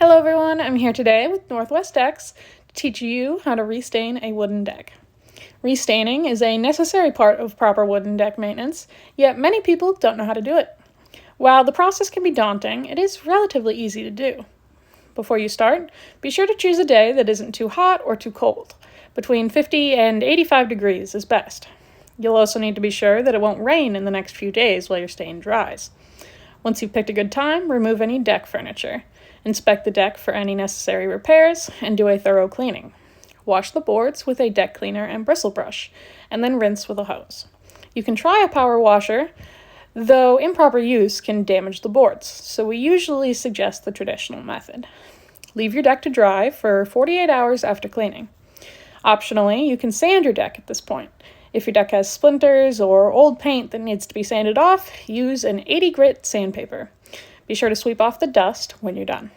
Hello everyone, I'm here today with Northwest Decks to teach you how to restain a wooden deck. Restaining is a necessary part of proper wooden deck maintenance, yet many people don't know how to do it. While the process can be daunting, it is relatively easy to do. Before you start, be sure to choose a day that isn't too hot or too cold. Between 50 and 85 degrees is best. You'll also need to be sure that it won't rain in the next few days while your stain dries. Once you've picked a good time, remove any deck furniture. Inspect the deck for any necessary repairs, and do a thorough cleaning. Wash the boards with a deck cleaner and bristle brush, and then rinse with a hose. You can try a power washer, though improper use can damage the boards, so we usually suggest the traditional method. Leave your deck to dry for 48 hours after cleaning. Optionally, you can sand your deck at this point. If your deck has splinters or old paint that needs to be sanded off, use an 80 grit sandpaper. Be sure to sweep off the dust when you're done.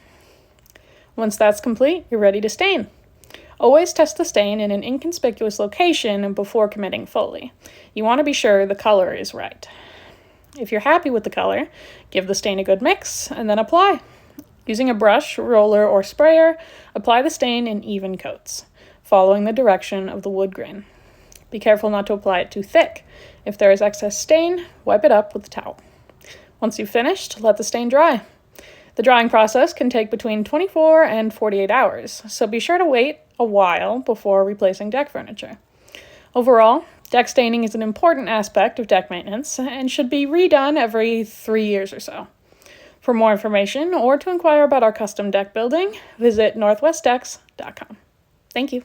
Once that's complete, you're ready to stain. Always test the stain in an inconspicuous location before committing fully. You want to be sure the color is right. If you're happy with the color, give the stain a good mix and then apply. Using a brush, roller, or sprayer, apply the stain in even coats, following the direction of the wood grain. Be careful not to apply it too thick. If there is excess stain, wipe it up with a towel. Once you've finished, let the stain dry. The drying process can take between 24 and 48 hours, so be sure to wait a while before replacing deck furniture. Overall, deck staining is an important aspect of deck maintenance and should be redone every 3 years or so. For more information or to inquire about our custom deck building, visit northwestdecks.com. Thank you.